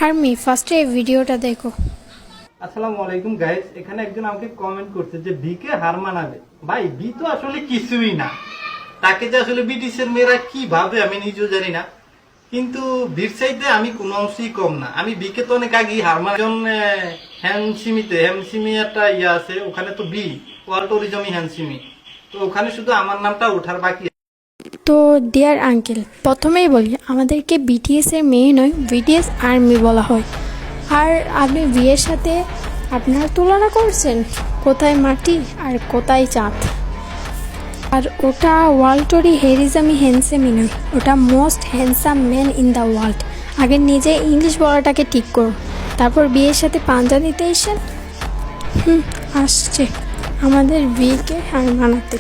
Army ফার্স্টে এই ভিডিওটা দেখো। আসসালামু আলাইকুম গাইস, এখানে একজন আমাকে কমেন্ট করছে যে বি কে হার মানাবে। ভাই বি তো আসলে কিছুই না, তাকে যে আসলে ব্রিটিশের মেয়েরা কি ভাবে আমি নিজেও জানি না, কিন্তু বির চাইতে আমি কোনো অংশেই কম না। আমি বি কে তো অনেক আগেই হার মানার হ্যামসিমি একটা ইয়ে আছে, ওখানে তো বি ওয়ার্ল্ড ট্যুরিজমই হ্যামসিমি, তো ওখানে শুধু আমার নামটা ওঠার বাকি। তো ডিয়ার আঙ্কেল, প্রথমেই বলি আমাদেরকে বিটিএস এর মেয়ে নয়, বিটিএস আর্মি বলা হয়। আর আপনি বিয়ের সাথে আপনার তুলনা করছেন, কোথায় মাটি আর কোথায় চাঁদ। আর ওটা ওয়ার্ল্ড টরি হেরিজামি হ্যান্ডসামই নয়, ওটা most handsome man in the world. আগে নিজে ইংলিশ বলাটাকে ঠিক করো, তারপর বিয়ের সাথে পাঞ্জা দিতে এসেন। আসছে আমাদের বিয়েকে হার মানাতে।